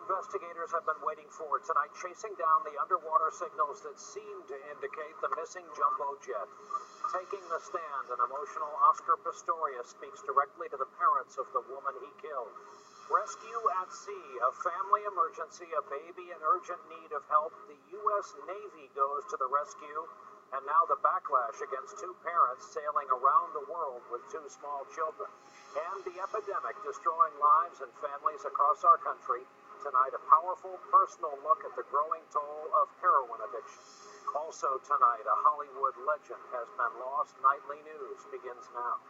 Investigators have been waiting for tonight, chasing down the underwater signals that seem to indicate the missing jumbo jet. Taking the stand, an emotional Oscar Pistorius speaks directly to the parents of the woman he killed. Rescue at sea, a family emergency, a baby in urgent need of help. The U.S. Navy goes to the rescue, and now the backlash against two parents sailing around the world with two small children. And the epidemic destroying lives and families across our country. Tonight, a powerful personal look at the growing toll of heroin addiction. Also tonight, a Hollywood legend has been lost. Nightly news begins now.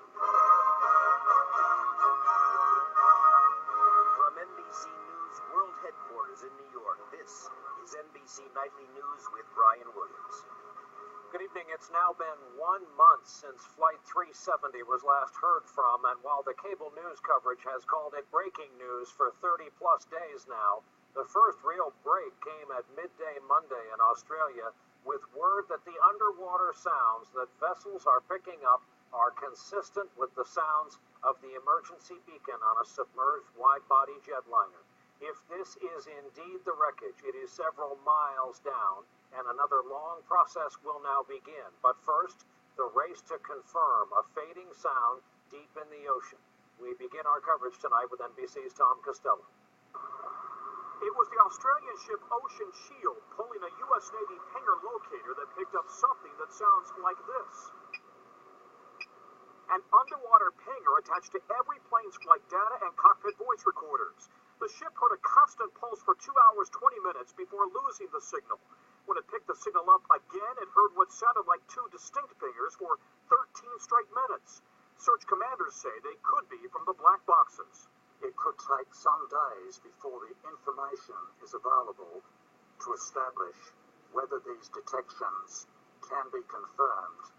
From NBC News World Headquarters in New York, this is NBC Nightly News with Brian Williams. Good evening. It's now been 1 month since Flight 370 was last heard from, and while the cable news coverage has called it breaking news for 30-plus days now, the first real break came at midday Monday in Australia with word that the underwater sounds that vessels are picking up are consistent with the sounds of the emergency beacon on a submerged wide-body jetliner. If this is indeed the wreckage, it is several miles down, and another long process will now begin. But first, the race to confirm a fading sound deep in the ocean. We begin our coverage tonight with NBC's Tom Costello. It was the Australian ship Ocean Shield pulling a U.S. Navy pinger locator that picked up something that sounds like this. An underwater pinger attached to every plane's flight data and cockpit voice recorders. The ship heard a constant pulse for 2 hours, 20 minutes before losing the signal. When it picked the signal up again, it heard what sounded like two distinct pingers for 13 straight minutes. Search commanders say they could be from the black boxes. It could take some days before the information is available to establish whether these detections can be confirmed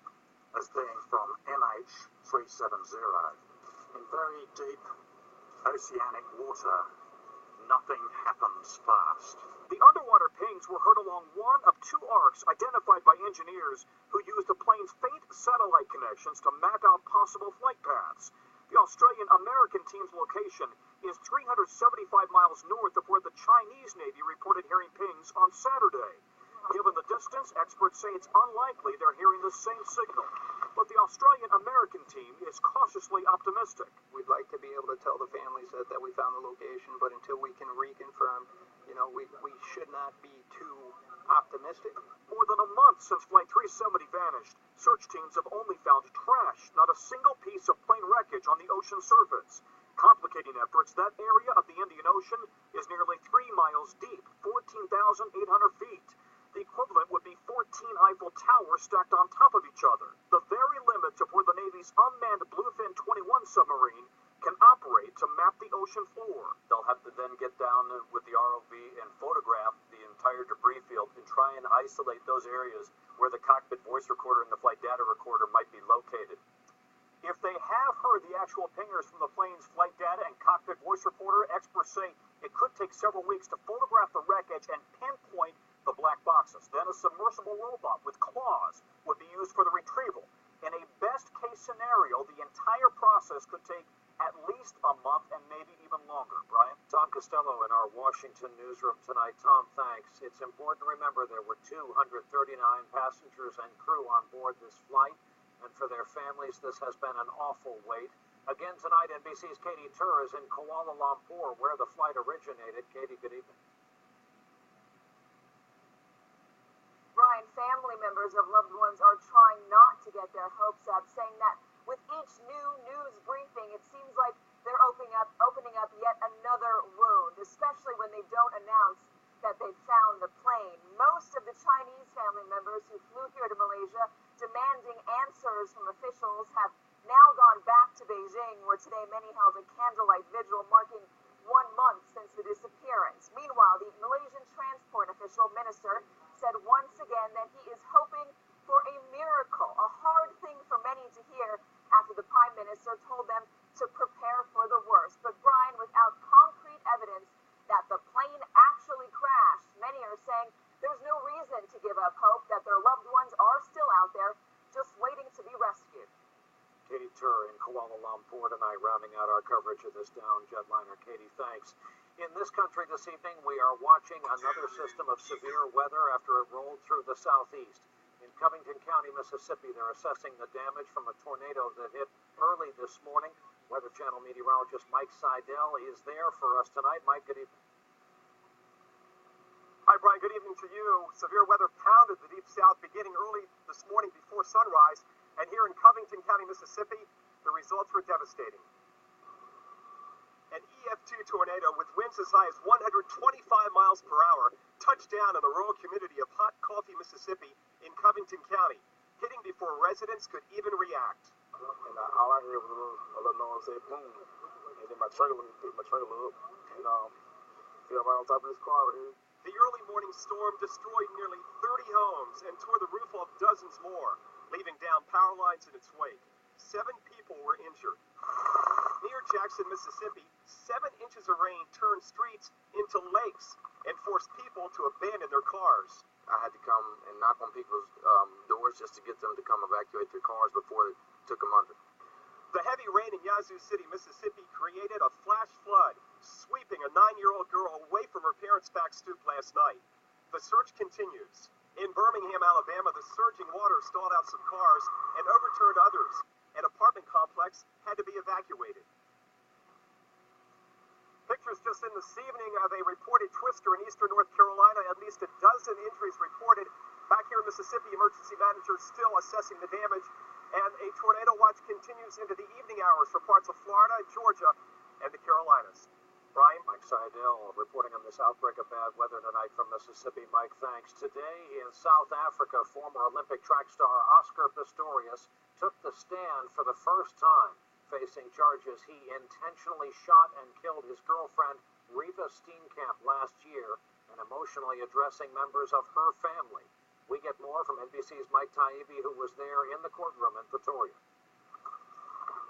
as being from MH370. In very deep oceanic water, nothing happens fast. The underwater pings were heard along one of two arcs identified by engineers who used the plane's faint satellite connections to map out possible flight paths. The Australian-American team's location is 375 miles north of where the Chinese Navy reported hearing pings on Saturday. Given the distance, experts say it's unlikely they're hearing the same signal. But the Australian-American team is cautiously optimistic. We'd like to be able to tell the families that we found the location, but until we can reconfirm, we should not be too optimistic. More than a month since Flight 370 vanished, search teams have only found trash, not a single piece of plane wreckage on the ocean surface. Complicating efforts, that area of the Indian Ocean is nearly 3 miles deep, 14,800 feet. The equivalent would be 14 Eiffel Towers stacked on top of each other. The very limits of where the Navy's unmanned Bluefin 21 submarine can operate to map the ocean floor. They'll have to then get down with the ROV and photograph the entire debris field and try and isolate those areas where the cockpit voice recorder and the flight data recorder might be located. If they have heard the actual pingers from the plane's flight data and cockpit voice recorder, experts say it could take several weeks to photograph the wreckage and pinpoint the black boxes. Then a submersible robot with claws would be used for the retrieval. In a best-case scenario, the entire process could take at least a month and maybe even longer. Brian? Tom Costello in our Washington newsroom tonight. Tom, thanks. It's important to remember there were 239 passengers and crew on board this flight, and for their families, this has been an awful wait. Again tonight, NBC's Katie Tur is in Kuala Lumpur, where the flight originated. Katie, good evening. Brian, family members of loved ones are trying not to get their hopes up, saying that with each new news briefing, it seems like they're opening up yet another wound, especially when they don't announce that they've found the plane. Most of the Chinese family members who flew here to Malaysia demanding answers from officials have now gone back to Beijing, where today many held a candlelight vigil marking 1 month since the disappearance. Meanwhile, the Malaysian transport official minister said once again that he is hoping for a miracle, a hard thing for many to hear after the Prime Minister told them to prepare for the worst. But Brian, without concrete evidence that the plane actually crashed, many are saying there's no reason to give up hope that their loved ones are still out there just waiting to be rescued. Katie Tur in Kuala Lumpur tonight, rounding out our coverage of this downed jetliner. Katie, thanks. In this country this evening, we are watching another system of severe weather after it rolled through the southeast. In Covington County, Mississippi, they're assessing the damage from a tornado that hit early this morning. Weather Channel meteorologist Mike Seidel is there for us tonight. Mike, good evening. Hi, Brian. Good evening to you. Severe weather pounded the deep south beginning early this morning before sunrise. And here in Covington County, Mississippi, the results were devastating. An EF2 tornado with winds as high as 125 miles per hour touched down in the rural community of Hot Coffee, Mississippi in Covington County, hitting before residents could even react. And all I heard was a little noise say boom. And then my trailer picked my trailer up and fell right on top of this car right here. The early morning storm destroyed nearly 30 homes and tore the roof off dozens more, leaving down power lines in its wake. 7 people were injured. Near Jackson, Mississippi, 7 inches of rain turned streets into lakes and forced people to abandon their cars. I had to come and knock on people's doors just to get them to come evacuate their cars before it took them under. The heavy rain in Yazoo City, Mississippi created a flash flood, sweeping a 9-year-old girl away from her parents' back stoop last night. The search continues. In Birmingham, Alabama, the surging water stalled out some cars and overturned others. An apartment complex had to be evacuated. Pictures just in this evening of a reported twister in eastern North Carolina. At least a dozen injuries reported. Back here in Mississippi, emergency managers still assessing the damage. And a tornado watch continues into the evening hours for parts of Florida, Georgia, and the Carolinas. Brian? Mike Seidel reporting on this outbreak of bad weather tonight from Mississippi. Mike, thanks. Today in South Africa, former Olympic track star Oscar Pistorius took the stand for the first time, facing charges he intentionally shot and killed his girlfriend, Reva Steenkamp, last year, and emotionally addressing members of her family. We get more from NBC's Mike Taibbi, who was there in the courtroom in Pretoria.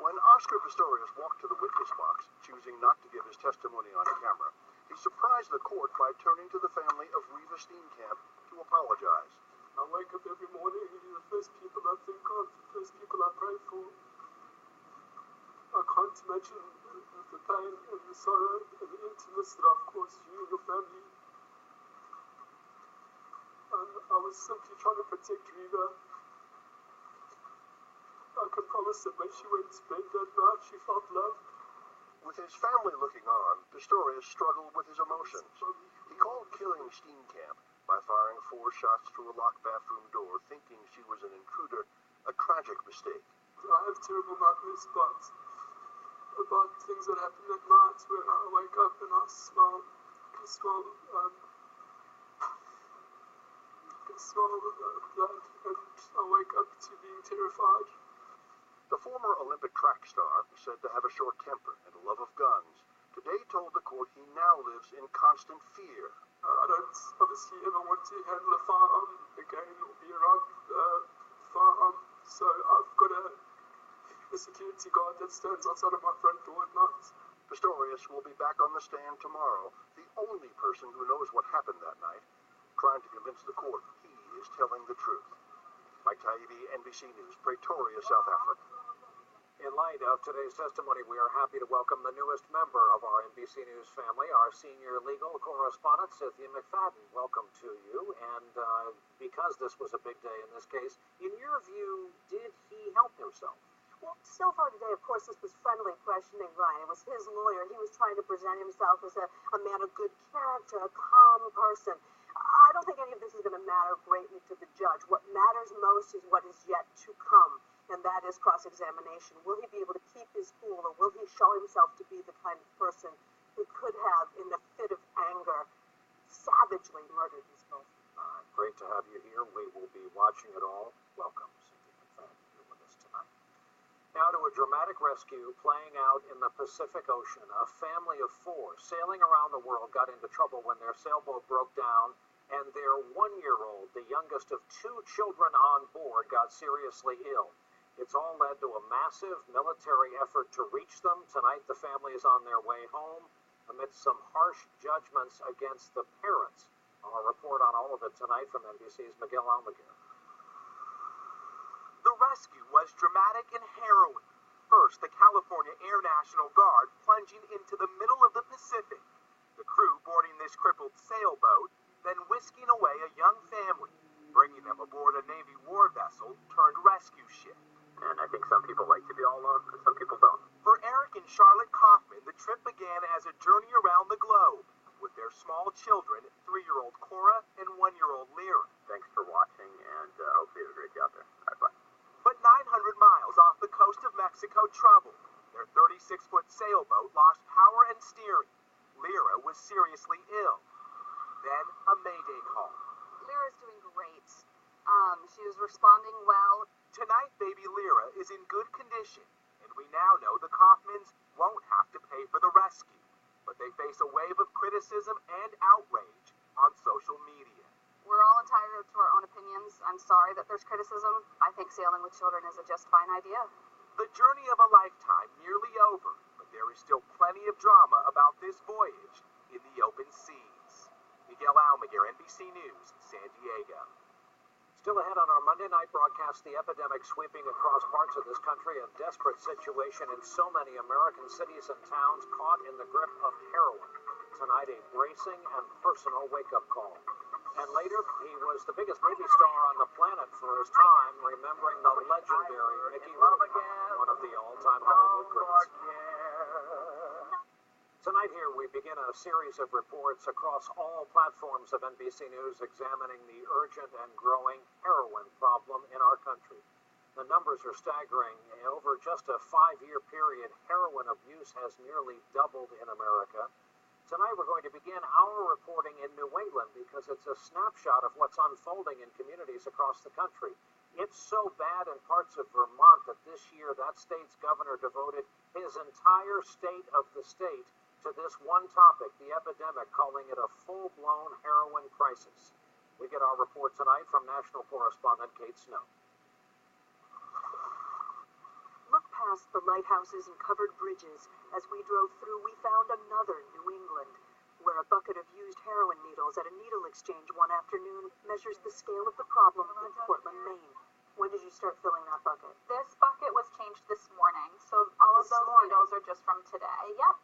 When Oscar Pistorius walked to the witness box, choosing not to give his testimony on camera, he surprised the court by turning to the family of Reva Steenkamp to apologize. I wake up every morning and you're the first people I think of, the first people I pray for. I can't imagine the pain and the sorrow and the emptiness that I've caused you and your family. I was simply trying to protect Reva. I can promise that when she went to bed that night, she felt loved. With his family looking on, Pistorius struggled with his emotions. He called killing Steenkamp by firing 4 shots through a locked bathroom door, thinking she was an intruder, a tragic mistake. I have terrible nightmares about things that happen at night where I wake up and I smell blood, and I wake up to being terrified. The former Olympic track star, said to have a short temper and a love of guns, today told the court he now lives in constant fear. I don't obviously ever want to handle a firearm again or be around firearm, so I've got a security guard that stands outside of my front door at night. Pistorius will be back on the stand tomorrow, the only person who knows what happened that night, trying to convince the court he is telling the truth. Mike Taibbi, NBC News, Pretoria, South Africa. In light of today's testimony, we are happy to welcome the newest member of our NBC News family, our senior legal correspondent, Cynthia McFadden. Welcome to you. And because this was a big day in this case, in your view, did he help himself? Well, so far today, of course, this was friendly questioning, Ryan. It was his lawyer. He was trying to present himself as a man of good character, a calm person. I don't think any of this is going to matter greatly to the judge. What matters most is what is yet to come, and that is cross-examination. Will he be able to keep his cool, or will he show himself to be the kind of person who could have, in the fit of anger, savagely murdered his girlfriend? Great to have you here. We will be watching it all. Welcome, Cynthia McFadden, here with us tonight. Now to a dramatic rescue playing out in the Pacific Ocean. A family of 4 sailing around the world got into trouble when their sailboat broke down, and their 1-year-old, the youngest of 2 children on board, got seriously ill. It's all led to a massive military effort to reach them. Tonight, the family is on their way home amidst some harsh judgments against the parents. I'll report on all of it tonight from NBC's Miguel Almaguer. The rescue was dramatic and harrowing. First, the California Air National Guard plunging into the middle of the Pacific. The crew boarding this crippled sailboat, then whisking away a young family, bringing them aboard a Navy war vessel turned rescue ship. And I think some people like to be all alone, and some people don't. For Eric and Charlotte Kaufman, the trip began as a journey around the globe with their small children, 3-year-old Cora and 1-year-old Lyra. Thanks for watching, and hopefully you have a great day out there. All right, bye. But 900 miles off the coast of Mexico troubled. Their 36-foot sailboat lost power and steering. Lyra was seriously ill. Then a mayday call. Lyra's doing great. She was responding well. Tonight, baby Lyra is in good condition, and we now know the Kaufmans won't have to pay for the rescue. But they face a wave of criticism and outrage on social media. We're all entitled to our own opinions. I'm sorry that there's criticism. I think sailing with children is a just fine idea. The journey of a lifetime nearly over, but there is still plenty of drama about this voyage in the open seas. Miguel Almaguer, NBC News, San Diego. Still ahead on our Monday night broadcast, the epidemic sweeping across parts of this country, a desperate situation in so many American cities and towns caught in the grip of heroin. Tonight, a bracing and personal wake-up call. And later, he was the biggest movie star on the planet for his time, remembering the legendary Mickey Rourke, one of the all-time Hollywood greats. Tonight here, we begin a series of reports across all platforms of NBC News examining the urgent and growing heroin problem in our country. The numbers are staggering. Over just a 5-year period, heroin abuse has nearly doubled in America. Tonight, we're going to begin our reporting in New England because it's a snapshot of what's unfolding in communities across the country. It's so bad in parts of Vermont that this year that state's governor devoted his entire state of the state to this one topic, the epidemic, calling it a full-blown heroin crisis. We get our report tonight from national correspondent Kate Snow. Look past the lighthouses and covered bridges. As we drove through, we found another New England, where a bucket of used heroin needles at a needle exchange one afternoon measures the scale of the problem in Portland, Maine. When did you start filling that bucket? This bucket was changed this morning, so all of those needles are just from today. Yep.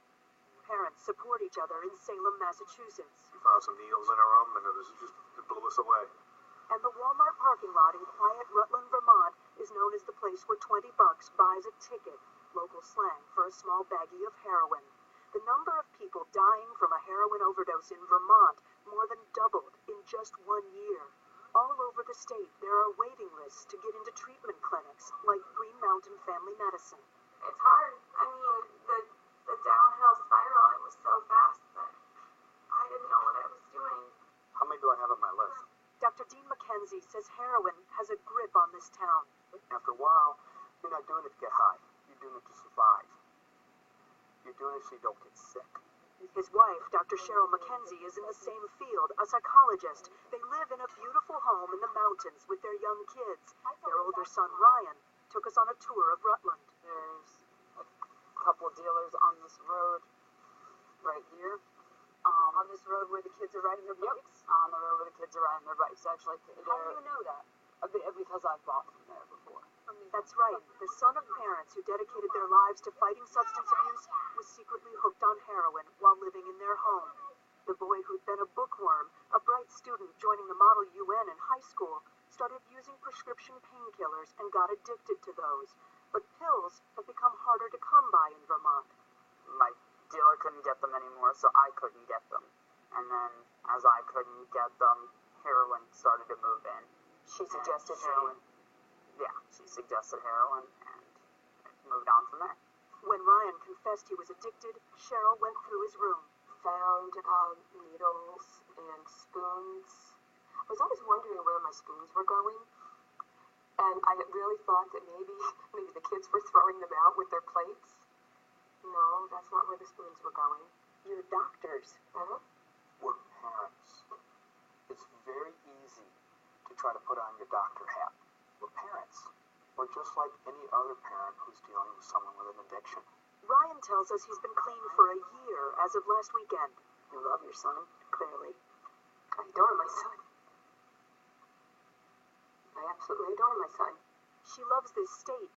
Parents support each other in Salem, Massachusetts. We found some needles in our room, and it blew us away. And the Walmart parking lot in quiet Rutland, Vermont is known as the place where $20 buys a ticket, local slang for a small baggie of heroin. The number of people dying from a heroin overdose in Vermont more than doubled in just 1 year. All over the state, there are waiting lists to get into treatment clinics like Green Mountain Family Medicine. It's hard. I mean, the downhill spiraling was so fast that I didn't know what I was doing. How many do I have on my list? Dr. Dean McKenzie says heroin has a grip on this town. After a while, you're not doing it to get high. You're doing it to survive. You're doing it so you don't get sick. His wife, Dr. Cheryl McKenzie, is in the same field, a psychologist. They live in a beautiful home in the mountains with their young kids. Their older son, Ryan, took us on a tour of Rutland. There's a couple dealers on this road right here. On this road where the kids are riding their bikes? On the road where the kids are riding their bikes. Actually, How do you know that? Because I've bought from there before. That's right. The son of parents who dedicated their lives to fighting substance abuse was secretly hooked on heroin while living in their home. The boy who'd been a bookworm, a bright student joining the Model UN in high school, started using prescription painkillers and got addicted to those. But pills have become harder to come by in Vermont. My dealer couldn't get them anymore, so I couldn't get them. And then, as I couldn't get them, heroin started to move in. She suggested heroin. Yeah, she suggested heroin, and it moved on from there. When Ryan confessed he was addicted, Cheryl went through his room. Found needles and spoons. I was always wondering where my spoons were going. And I really thought that maybe the kids were throwing them out with their plates. No, that's not where the spoons were going. You're doctors. Uh-huh. We're parents. It's very easy to try to put on your doctor hat. We're parents. We're just like any other parent who's dealing with someone with an addiction. Ryan tells us he's been clean for a year as of last weekend. You love your son, clearly. I adore my son. I absolutely adore my son. She loves this state